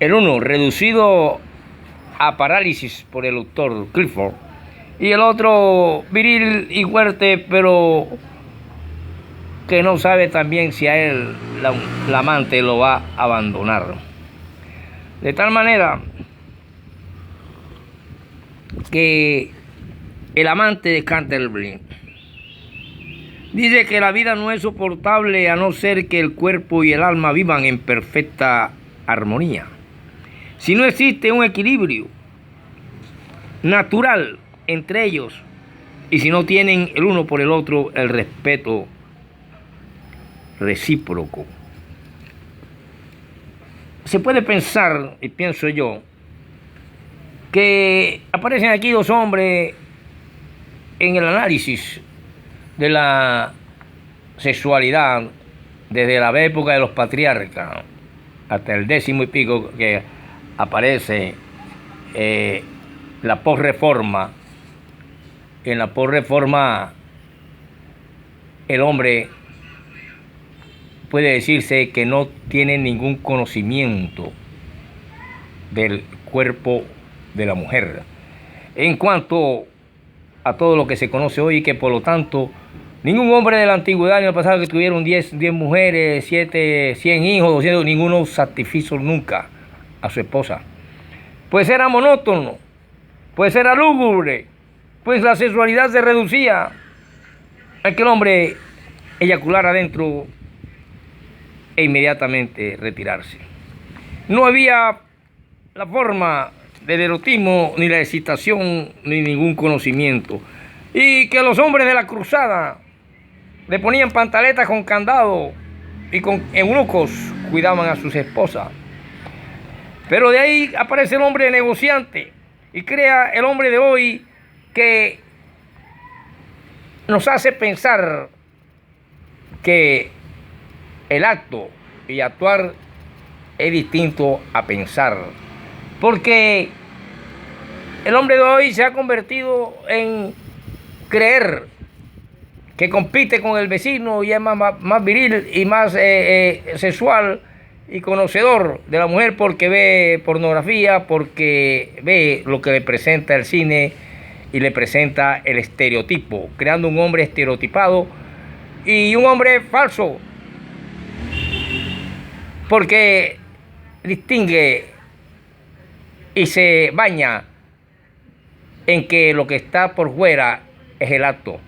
el uno reducido a parálisis por el doctor Clifford, y el otro viril y fuerte, pero que no sabe también si a él la amante lo va a abandonar. De tal manera que el amante de Canterbury dice que la vida no es soportable a no ser que el cuerpo y el alma vivan en perfecta armonía. Si no existe un equilibrio natural entre ellos, y si no tienen el uno por el otro el respeto recíproco. Se puede pensar, y pienso yo, que aparecen aquí dos hombres en el análisis de la sexualidad desde la época de los patriarcas hasta el 10 y pico, que aparece la posreforma. En la posreforma el hombre puede decirse que no tiene ningún conocimiento del cuerpo de la mujer en cuanto a todo lo que se conoce hoy, y que por lo tanto ningún hombre de la antigüedad ni del pasado que tuvieron 10 mujeres, 100 hijos, 200, ninguno satisfizo nunca a su esposa, pues era monótono, pues era lúgubre, pues la sexualidad se reducía a que el hombre eyaculara adentro e inmediatamente retirarse. No había la forma del erotismo, ni la excitación, ni ningún conocimiento. Y que los hombres de la cruzada le ponían pantaletas con candado y con eunucos cuidaban a sus esposas. Pero de ahí aparece el hombre negociante y crea el hombre de hoy que nos hace pensar que el acto y actuar es distinto a pensar, porque el hombre de hoy se ha convertido en creer que compite con el vecino y es más viril y más sexual y conocedor de la mujer, porque ve pornografía, porque ve lo que le presenta el cine y le presenta el estereotipo, creando un hombre estereotipado y un hombre falso, porque distingue y se baña en que lo que está por fuera es el acto.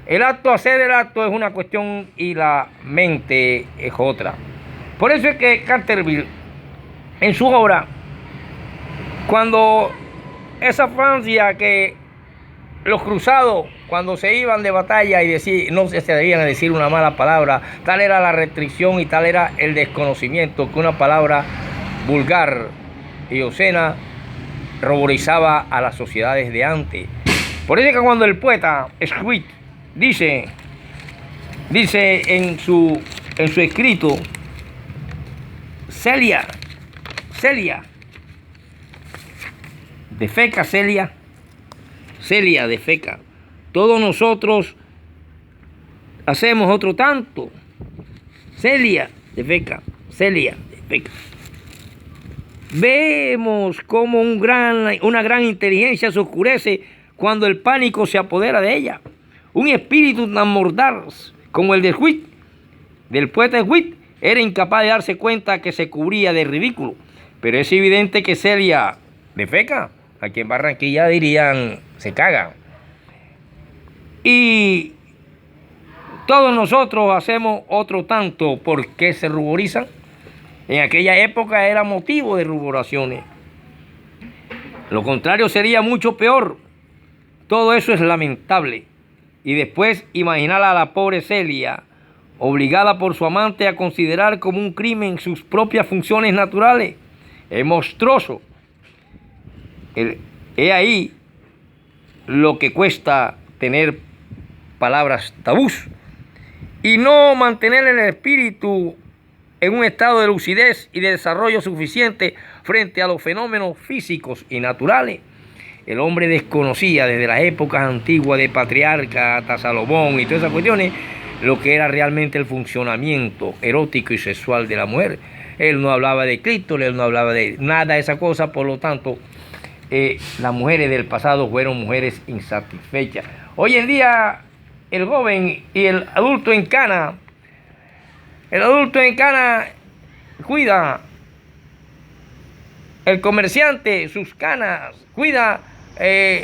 El acto, hacer el acto es una cuestión y la mente es otra. Por eso es que Canterbury, en su obra, cuando esa Francia que los cruzados, cuando se iban de batalla y no se debían decir una mala palabra, tal era la restricción y tal era el desconocimiento, que una palabra vulgar y obscena ruborizaba a las sociedades de antes. Por eso es que cuando el poeta Swift dice en su escrito, Celia, defeca Celia defeca, todos nosotros hacemos otro tanto, Celia defeca. Vemos como una gran inteligencia se oscurece cuando el pánico se apodera de ella. Un espíritu tan mordaz como el del poeta Swift, era incapaz de darse cuenta que se cubría de ridículo. Pero es evidente que Celia defeca. Aquí en Barranquilla dirían se caga. Y todos nosotros hacemos otro tanto. ¿Por qué se ruborizan? En aquella época era motivo de ruboraciones. Lo contrario sería mucho peor. Todo eso es lamentable. Y después imaginar a la pobre Celia obligada por su amante a considerar como un crimen sus propias funciones naturales. Es monstruoso. Es ahí lo que cuesta tener palabras tabús y no mantener el espíritu en un estado de lucidez y de desarrollo suficiente frente a los fenómenos físicos y naturales. El hombre desconocía desde las épocas antiguas de Patriarca hasta Salomón y todas esas cuestiones lo que era realmente el funcionamiento erótico y sexual de la mujer. él no hablaba de Cristo, él no hablaba de nada de esa cosa, por lo tanto, las mujeres del pasado fueron mujeres insatisfechas. Hoy en día, el joven y el adulto en cana cuida, el comerciante sus canas, cuida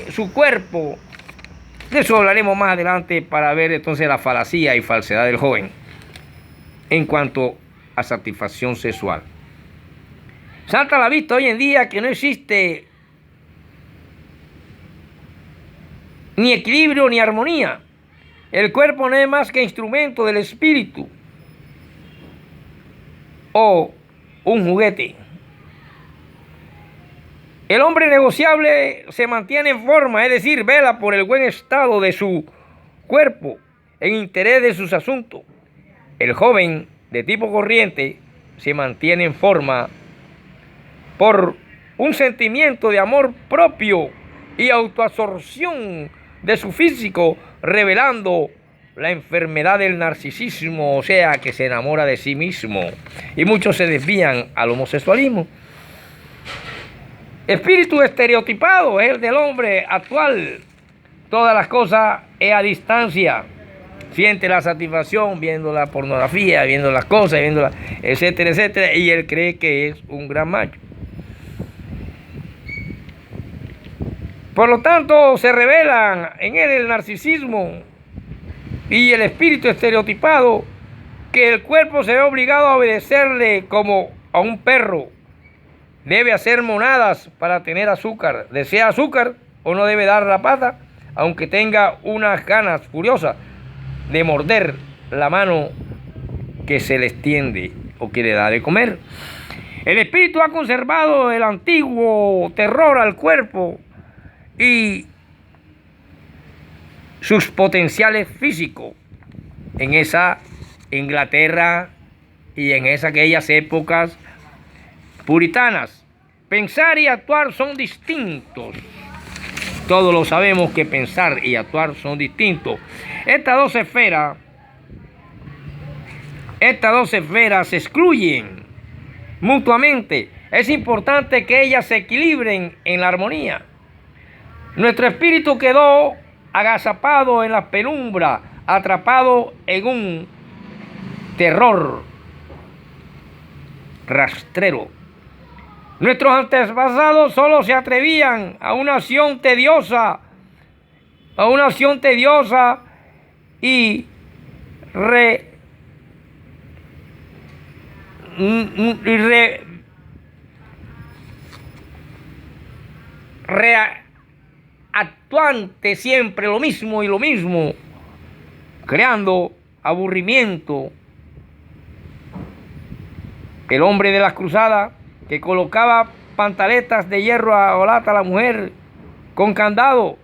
su cuerpo. De eso hablaremos más adelante para ver entonces la falacia y falsedad del joven en cuanto a satisfacción sexual. Salta a la vista hoy en día que no existe ni equilibrio ni armonía. El cuerpo no es más que instrumento del espíritu o un juguete. El hombre negociable se mantiene en forma, es decir, vela por el buen estado de su cuerpo en interés de sus asuntos. El joven de tipo corriente se mantiene en forma por un sentimiento de amor propio y autoabsorción de su físico, revelando la enfermedad del narcisismo, o sea, que se enamora de sí mismo. Y muchos se desvían al homosexualismo. Espíritu estereotipado es el del hombre actual. Todas las cosas es a distancia. Siente la satisfacción viendo la pornografía, viendo las cosas, etcétera, etcétera. Y él cree que es un gran macho. Por lo tanto, se revelan en él el narcisismo y el espíritu estereotipado, que el cuerpo se ve obligado a obedecerle como a un perro. Debe hacer monadas para tener azúcar. ¿Desea azúcar o no debe dar la pata? Aunque tenga unas ganas furiosas de morder la mano que se le extiende o que le da de comer. El espíritu ha conservado el antiguo terror al cuerpo y sus potenciales físicos en esa Inglaterra y en aquellas épocas puritanas. Pensar y actuar son distintos. Todos lo sabemos que pensar y actuar son distintos. Estas dos esferas se excluyen mutuamente. Es importante que ellas se equilibren en la armonía. Nuestro espíritu quedó agazapado en la penumbra, atrapado en un terror rastrero. Nuestros antepasados solo se atrevían a una acción tediosa y reactuante siempre lo mismo, creando aburrimiento. El hombre de las cruzadas que colocaba pantaletas de hierro a lata a la mujer con candado,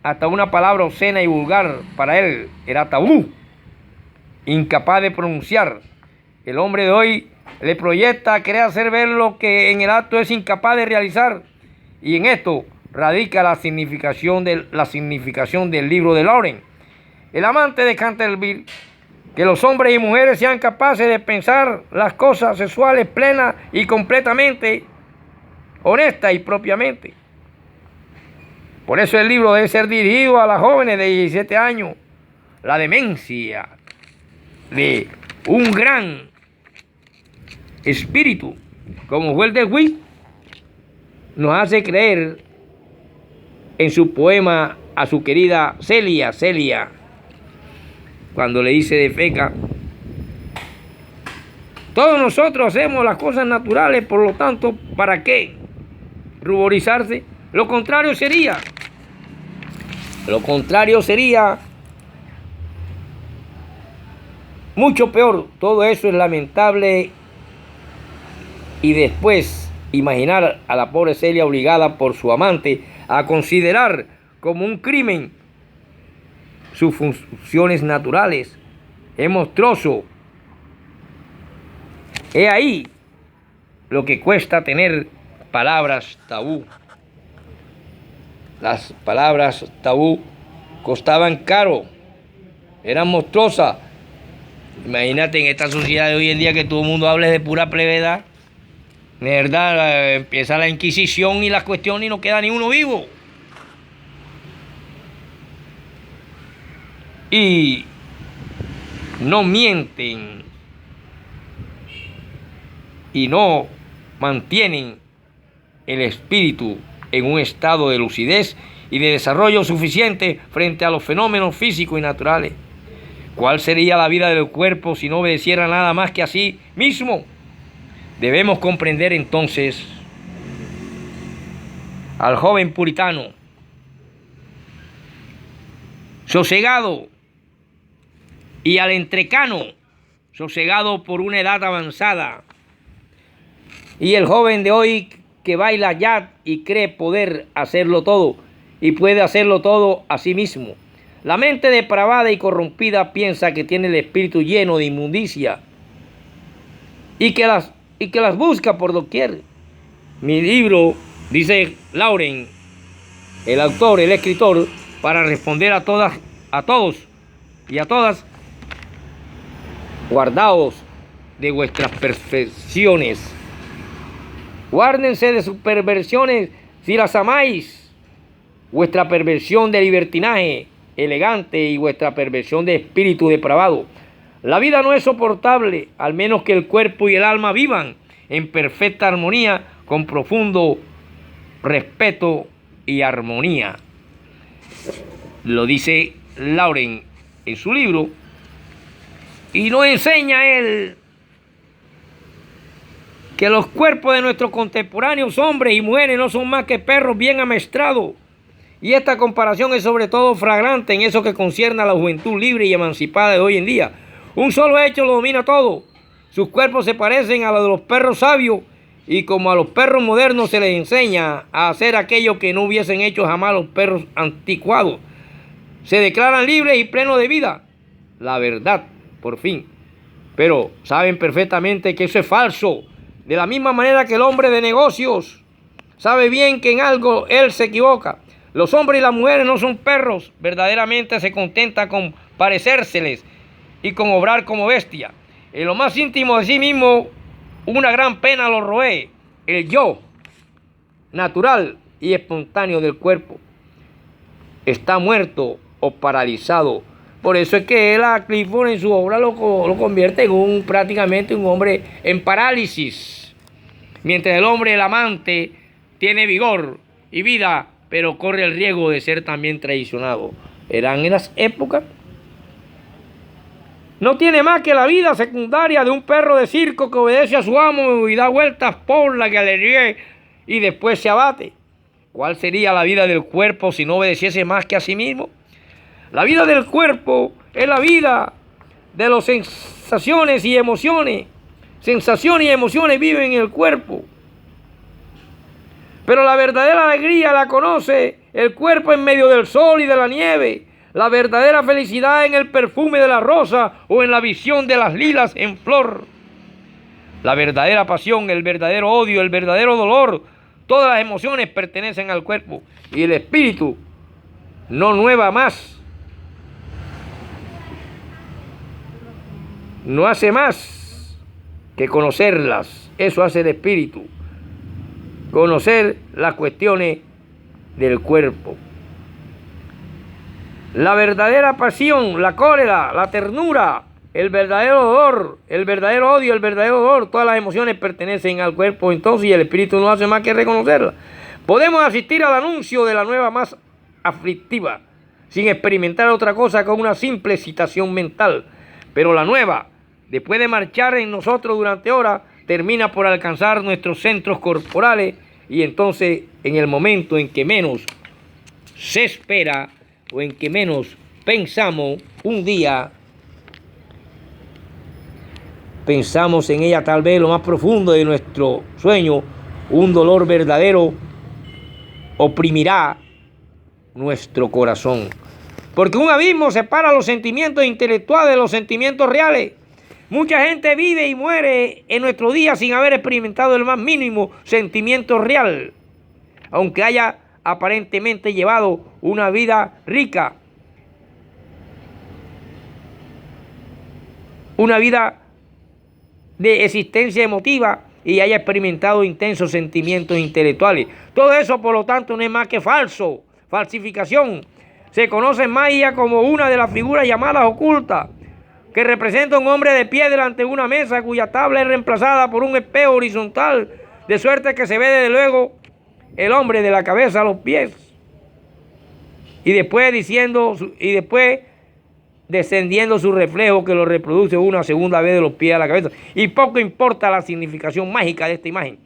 hasta una palabra obscena y vulgar para él era tabú, incapaz de pronunciar. El hombre de hoy le proyecta, quiere hacer ver lo que en el acto es incapaz de realizar, y en esto radica la significación del libro de Lauren, el amante de Canterville. Que los hombres y mujeres sean capaces de pensar las cosas sexuales plenas y completamente, honesta y propiamente. Por eso el libro debe ser dirigido a las jóvenes de 17 años. La demencia de un gran espíritu, como fue el de Witt, nos hace creer en su poema a su querida Celia, cuando le dice de feca: todos nosotros hacemos las cosas naturales, por lo tanto, ¿para qué ruborizarse? Lo contrario sería mucho peor. Todo eso es lamentable. Y después imaginar a la pobre Celia obligada por su amante a considerar como un crimen sus funciones naturales, es monstruoso. He ahí lo que cuesta tener palabras tabú. Las palabras tabú costaban caro, eran monstruosas, Imagínate en esta sociedad de hoy en día que todo el mundo hable de pura plevedad. De verdad, empieza la Inquisición y las cuestiones y no queda ni uno vivo. Y no mienten y no mantienen el espíritu en un estado de lucidez y de desarrollo suficiente frente a los fenómenos físicos y naturales. ¿Cuál sería la vida del cuerpo si no obedeciera nada más que a sí mismo? Debemos comprender entonces al joven puritano, sosegado, y al entrecano, sosegado por una edad avanzada, y el joven de hoy que baila jazz y cree poder hacerlo todo, y puede hacerlo todo a sí mismo. La mente depravada y corrompida piensa que tiene el espíritu lleno de inmundicia y que las busca por doquier. Mi libro, dice Lauren, el autor, el escritor, para responder a todos y a todas: guardaos de vuestras perfecciones, guárdense de sus perversiones si las amáis, vuestra perversión de libertinaje elegante y vuestra perversión de espíritu depravado. La vida no es soportable, al menos que el cuerpo y el alma vivan en perfecta armonía, con profundo respeto y armonía. Lo dice Lauren en su libro, y nos enseña él que los cuerpos de nuestros contemporáneos hombres y mujeres no son más que perros bien amestrados. Y esta comparación es sobre todo flagrante en eso que concierne a la juventud libre y emancipada de hoy en día. Un solo hecho lo domina todo. Sus cuerpos se parecen a los de los perros sabios, y como a los perros modernos se les enseña a hacer aquello que no hubiesen hecho jamás los perros anticuados, se declaran libres y plenos de vida. La verdad, por fin. Pero saben perfectamente que eso es falso. De la misma manera que el hombre de negocios sabe bien que en algo él se equivoca. Los hombres y las mujeres no son perros, verdaderamente se contenta con parecérseles y con obrar como bestia. En lo más íntimo de sí mismo, una gran pena lo roe, el yo natural y espontáneo del cuerpo está muerto o paralizado. Por eso es que él, a Clifford, en su obra lo convierte en prácticamente un hombre en parálisis. Mientras el hombre, el amante, tiene vigor y vida, pero corre el riesgo de ser también traicionado. Eran en las épocas. No tiene más que la vida secundaria de un perro de circo que obedece a su amo y da vueltas por la galería y después se abate. ¿Cuál sería la vida del cuerpo si no obedeciese más que a sí mismo? La vida del cuerpo es la vida de las sensaciones y emociones. Sensaciones y emociones viven en el cuerpo. Pero la verdadera alegría la conoce el cuerpo en medio del sol y de la nieve. La verdadera felicidad en el perfume de la rosa o en la visión de las lilas en flor. La verdadera pasión, el verdadero odio, el verdadero dolor, todas las emociones pertenecen al cuerpo. Y el espíritu no nueva más, no hace más que conocerlas. Eso hace el espíritu. Conocer las cuestiones del cuerpo. La verdadera pasión, la cólera, la ternura, el verdadero dolor, el verdadero odio, el verdadero dolor, todas las emociones pertenecen al cuerpo. Entonces, y el espíritu no hace más que reconocerlas. Podemos asistir al anuncio de la nueva más aflictiva, sin experimentar otra cosa que una simple excitación mental. Pero la nueva, después de marchar en nosotros durante horas, termina por alcanzar nuestros centros corporales, y entonces, en el momento en que menos se espera o en que menos pensamos, un día pensamos en ella, tal vez lo más profundo de nuestro sueño, un dolor verdadero oprimirá nuestro corazón. Porque un abismo separa los sentimientos intelectuales de los sentimientos reales. Mucha gente vive y muere en nuestro día sin haber experimentado el más mínimo sentimiento real, aunque haya aparentemente llevado una vida rica. una vida de existencia emotiva y haya experimentado intensos sentimientos intelectuales. Todo eso, por lo tanto, no es más que falso, falsificación. Se conoce en Maya como una de las figuras llamadas ocultas, que representa un hombre de pie delante de una mesa cuya tabla es reemplazada por un espejo horizontal, de suerte que se ve desde luego el hombre de la cabeza a los pies. Y después descendiendo su reflejo, que lo reproduce una segunda vez de los pies a la cabeza. Y poco importa la significación mágica de esta imagen.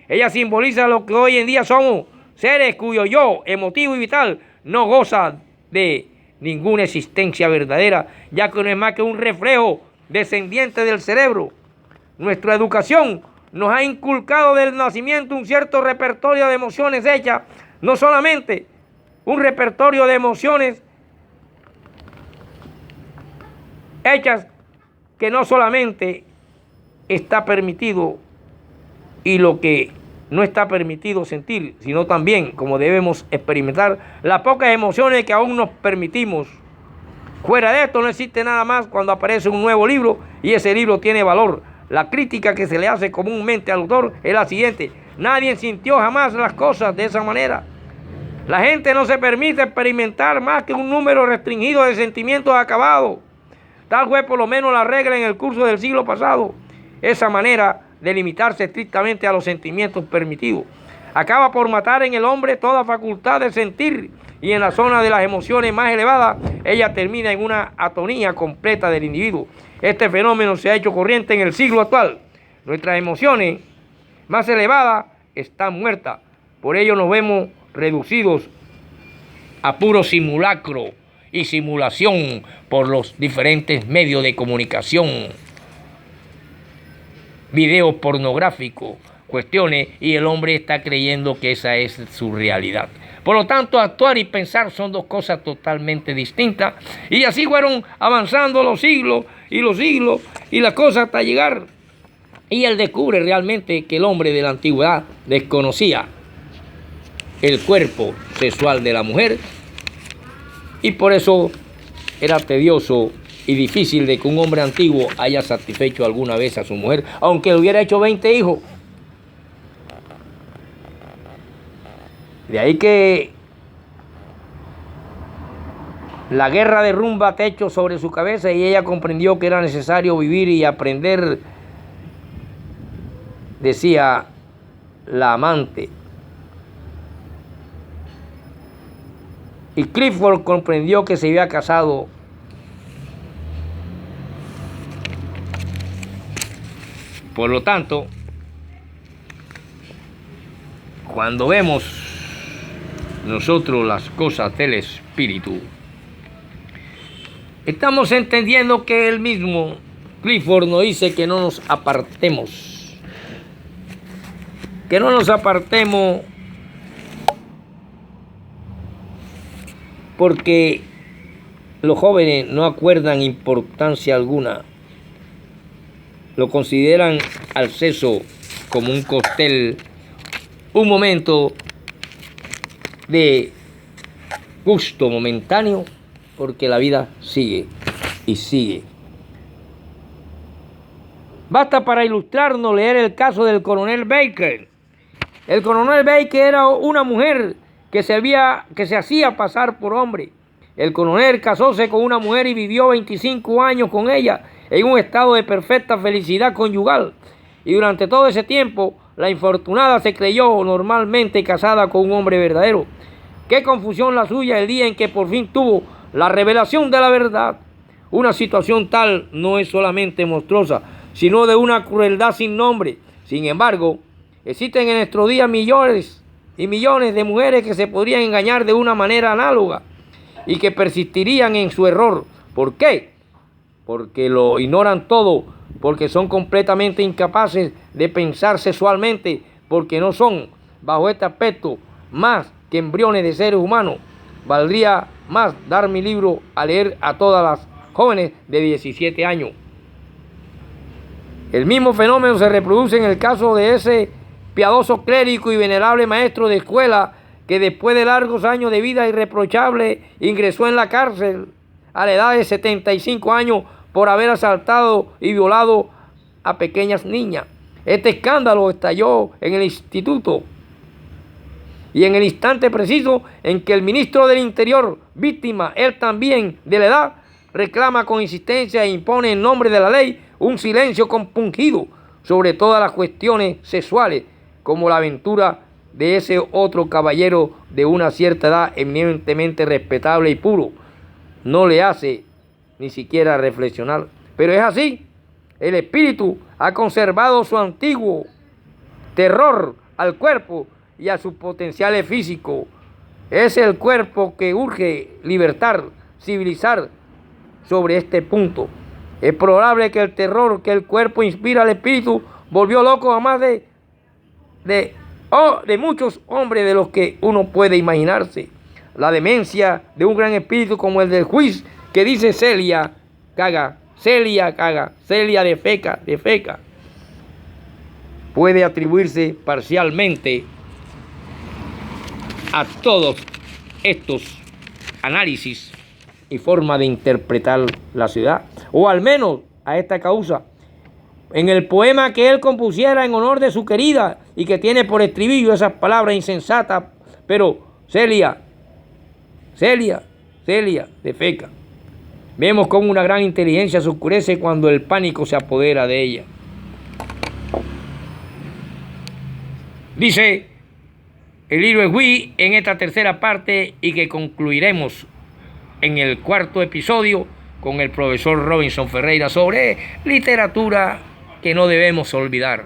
Ella simboliza lo que hoy en día somos, seres cuyo yo, emotivo y vital, no goza de ninguna existencia verdadera, ya que no es más que un reflejo descendiente del cerebro. Nuestra educación nos ha inculcado del nacimiento un cierto repertorio de emociones hechas, no solamente un repertorio de emociones hechas que no solamente está permitido y lo que no está permitido sentir, sino también como debemos experimentar las pocas emociones que aún nos permitimos. Fuera de esto no existe nada más cuando aparece un nuevo libro y ese libro tiene valor. La crítica que se le hace comúnmente al autor es la siguiente: nadie sintió jamás las cosas de esa manera. La gente no se permite experimentar más que un número restringido de sentimientos acabados. Tal fue por lo menos la regla en el curso del siglo pasado. Esa manera de limitarse estrictamente a los sentimientos permitidos acaba por matar en el hombre toda facultad de sentir, y en la zona de las emociones más elevadas, ella termina en una atonía completa del individuo. Este fenómeno se ha hecho corriente en el siglo actual. Nuestras emociones más elevadas están muertas. Por ello nos vemos reducidos a puro simulacro y simulación por los diferentes medios de comunicación, videos pornográficos, cuestiones, y el hombre está creyendo que esa es su realidad. Por lo tanto, actuar y pensar son dos cosas totalmente distintas, y así fueron avanzando los siglos y las cosas hasta llegar, y él descubre realmente que el hombre de la antigüedad desconocía el cuerpo sexual de la mujer, y por eso era tedioso y difícil de que un hombre antiguo haya satisfecho alguna vez a su mujer, aunque hubiera hecho 20 hijos. De ahí que la guerra derrumba techo sobre su cabeza y ella comprendió que era necesario vivir y aprender, decía la amante. Y Clifford comprendió que se había casado. Por lo tanto, cuando vemos nosotros las cosas del espíritu, estamos entendiendo que él mismo, Clifford, nos dice que no nos apartemos. Que no nos apartemos porque los jóvenes no acuerdan importancia alguna. Lo consideran al sexo como un cóctel, un momento de gusto momentáneo, porque la vida sigue y sigue. Basta para ilustrarnos leer el caso del coronel Baker. El coronel Baker era una mujer que se hacía pasar por hombre. El coronel casóse con una mujer y vivió 25 años con ella en un estado de perfecta felicidad conyugal. Y durante todo ese tiempo, la infortunada se creyó normalmente casada con un hombre verdadero. Qué confusión la suya el día en que por fin tuvo la revelación de la verdad. Una situación tal no es solamente monstruosa, sino de una crueldad sin nombre. Sin embargo, existen en nuestro día millones y millones de mujeres que se podrían engañar de una manera análoga y que persistirían en su error. ¿Por qué? Porque lo ignoran todo, porque son completamente incapaces de pensar sexualmente, porque no son, bajo este aspecto, más que embriones de seres humanos. Valdría más dar mi libro a leer a todas las jóvenes de 17 años. El mismo fenómeno se reproduce en el caso de ese piadoso clérigo y venerable maestro de escuela que después de largos años de vida irreprochable ingresó en la cárcel a la edad de 75 años por haber asaltado y violado a pequeñas niñas. Este escándalo estalló en el instituto y en el instante preciso en que el ministro del Interior, víctima él también de la edad, reclama con insistencia e impone en nombre de la ley un silencio compungido sobre todas las cuestiones sexuales, como la aventura de ese otro caballero de una cierta edad eminentemente respetable y puro, no le hace ni siquiera reflexionar. Pero es así, el espíritu ha conservado su antiguo terror al cuerpo y a sus potenciales físicos. Es el cuerpo que urge libertar, civilizar sobre este punto. Es probable que el terror que el cuerpo inspira al espíritu volvió loco a más de muchos hombres de los que uno puede imaginarse. La demencia de un gran espíritu como el del juiz que dice Celia caga, Celia defeca, puede atribuirse parcialmente a todos estos análisis y forma de interpretar la ciudad, o al menos a esta causa. En el poema que él compusiera en honor de su querida y que tiene por estribillo esas palabras insensatas, pero Celia defeca. Vemos cómo una gran inteligencia se oscurece cuando el pánico se apodera de ella. Dice el libro Hui en esta tercera parte y que concluiremos en el cuarto episodio con el profesor Robinson Ferreira sobre literatura que no debemos olvidar.